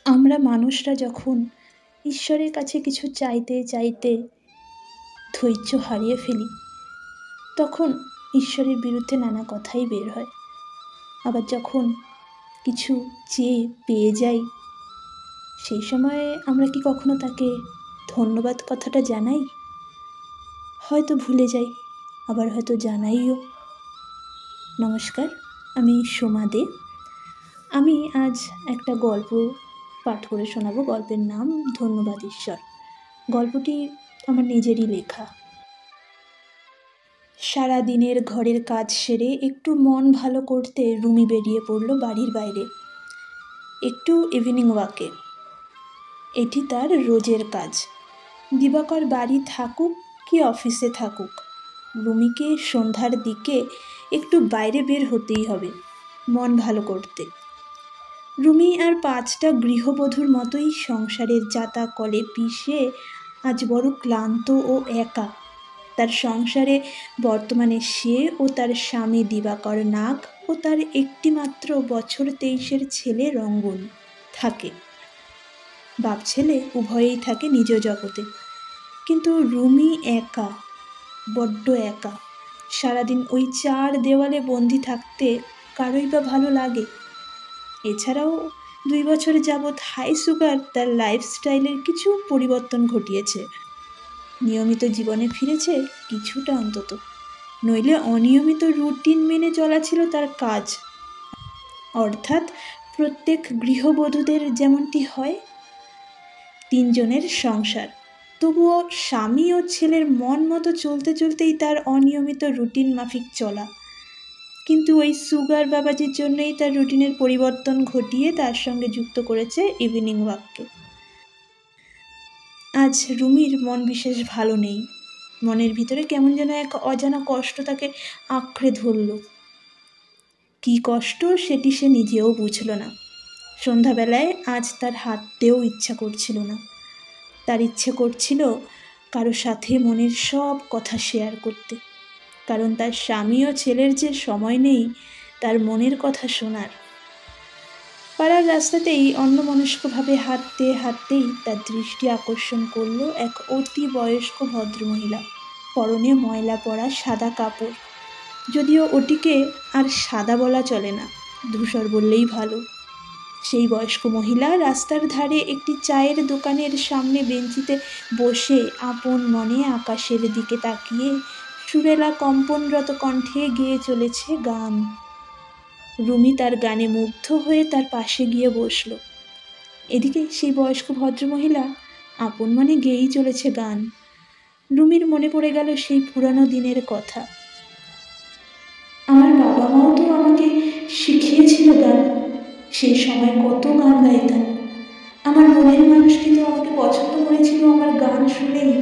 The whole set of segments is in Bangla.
আমরা মানুষরা যখন ঈশ্বরের কাছে কিছু চাইতে চাইতে ধৈর্য হারিয়ে ফেলি, তখন ঈশ্বরের বিরুদ্ধে নানা কথাই বের হয়। আবার যখন কিছু চেয়ে পেয়ে যাই, সেই সময়ে আমরা কি কখনো তাকে ধন্যবাদ কথাটা জানাই? হয়তো ভুলে যাই, আবার হয়তো জানাইও। নমস্কার, আমি সোমা দে। আমি আজ একটা গল্প পাঠ করে শোনাবো। গল্পের নাম ধন্যবাদ ঈশ্বর। গল্পটি আমার নিজেরই লেখা। সারা দিনের ঘরের কাজ সেরে একটু মন ভালো করতে রুমি বেরিয়ে পড়ল বাড়ির বাইরে, একটু ইভিনিং ওয়াকে। এটি তার রোজের কাজ। দিবাকর বাড়ি থাকুক কি অফিসে থাকুক, রুমিকে সন্ধ্যার দিকে একটু বাইরে বের হতেই হবে মন ভালো করতে। রুমি আর 5টা গৃহবধূর মতোই সংসারের জাতা কলে পিষে আজ বড় ক্লান্ত ও একা। তার সংসারে বর্তমানে সে ও তার স্বামী দিবাকর নাগ ও তার একটিমাত্র বছর 23-এর ছেলে রঙ্গন থাকে। বাপ ছেলে উভয়েই থাকে নিজ জগতে, কিন্তু রুমি একা, বড্ড একা। সারাদিন ওই 4 দেওয়ালে বন্দি থাকতে কারোই বা ভালো লাগে? এছাড়াও 2 বছর যাবৎ হাই সুগার তার লাইফস্টাইলের কিছু পরিবর্তন ঘটিয়েছে। নিয়মিত জীবনে ফিরেছে কিছুটা অন্তত, নইলে অনিয়মিত রুটিন মেনে চলা ছিল তার কাজ। অর্থাৎ প্রত্যেক গৃহবধূদের যেমনটি হয়। 3 জনের সংসার, তবুও স্বামী ও ছেলের মন মতো চলতে চলতেই তার অনিয়মিত রুটিন মাফিক চলা। কিন্তু ওই সুগার বাবাজির জন্যই তার রুটিনের পরিবর্তন ঘটিয়ে তার সঙ্গে যুক্ত করেছে ইভিনিং ওয়াককে। আজ রুমির মন বিশেষ ভালো নেই। মনের ভিতরে কেমন যেন এক অজানা কষ্ট তাকে আঁকড়ে ধরল। কী কষ্ট সেটি সে নিজেও বুঝল না। সন্ধ্যাবেলায় আজ তার হাঁটতেও ইচ্ছা করছিল না। তার ইচ্ছে করছিল কারো সাথে মনের সব কথা শেয়ার করতে, কারণ তার স্বামী ও ছেলের যে সময় নেই তার মনের কথা শোনার। পাড়ার রাস্তাতেই অন্যমনস্কভাবে হাঁটতে হাঁটতেই তার দৃষ্টি আকর্ষণ করল এক অতি বয়স্ক ভদ্রমহিলা। পরনে ময়লা পড়া সাদা কাপড়, যদিও ওটিকে আর সাদা বলা চলে না, ধূসর বললেই ভালো। সেই বয়স্ক মহিলা রাস্তার ধারে একটি চায়ের দোকানের সামনে বেঞ্চিতে বসে আপন মনে আকাশের দিকে তাকিয়ে সুরেলা কম্পনরত কণ্ঠে গেয়ে চলেছে গান। রুমি তার গানে মুগ্ধ হয়ে তার পাশে গিয়ে বসল। এদিকে সেই বয়স্ক ভদ্রমহিলা আপন মনে গেয়েই চলেছে গান। রুমির মনে পড়ে গেল সেই পুরানো দিনের কথা। আমার বাবা মাও তো আমাকে শিখিয়েছিল গান। সেই সময় কত গান গাইতাম। আমার মনের মানুষটি তো আমাকে পছন্দ করেছিল আমার গান শুনেই।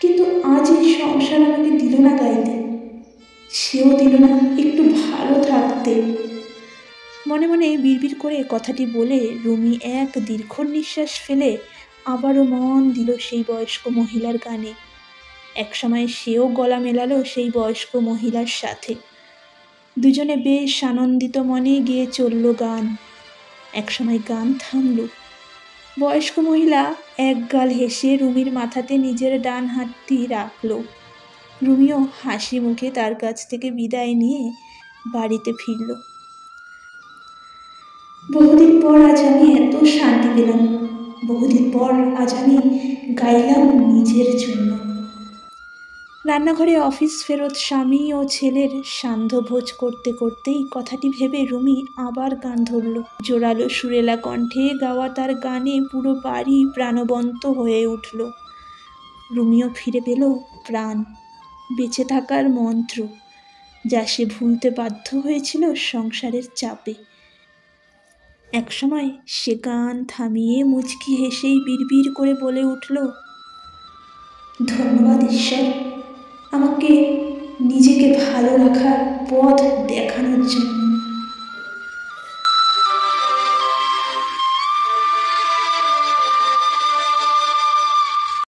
কিন্তু আজ এই সংসার আমাকে দিল না গাইতে, সেও দিল না একটু ভালো থাকতে। মনে মনে বিড়বিড় করে কথাটি বলে রুমি এক দীর্ঘ নিঃশ্বাস ফেলে আবারও মন দিল সেই বয়স্ক মহিলার গানে। একসময় সেও গলা মেলালো সেই বয়স্ক মহিলার সাথে। দুজনে বেশ আনন্দিত মনে গেয়ে চলল গান। একসময় গান থামল। বয়স্ক মহিলা একগাল হেসে রুমির মাথাতে নিজের ডান হাতটি রাখল। রুমিও হাসি মুখে তার কাছ থেকে বিদায় নিয়ে বাড়িতে ফিরল। বহুদিন পর আজ আমি এত শান্তি পেলাম। বহুদিন পর আজ আমি গাইলাম নিজের জন্য। রান্নাঘরে অফিস ফেরত স্বামী ও ছেলের সান্ধ্যভোজ করতে করতেই কথাটি ভেবে রুমি আবার গান ধরল। জোরালো সুরেলা কণ্ঠে গাওয়া তার গানে পুরো বাড়ি প্রাণবন্ত হয়ে উঠল। রুমিও ফিরে পেল প্রাণ, বেঁচে থাকার মন্ত্র, যা সে ভুলতে বাধ্য হয়েছিল সংসারের চাপে। একসময় সে গান থামিয়ে মুচকি হেসেই বিড়বিড় করে বলে উঠল, ধন্যবাদ ঈশ্বর, আমাকে নিজেকে ভালো রাখার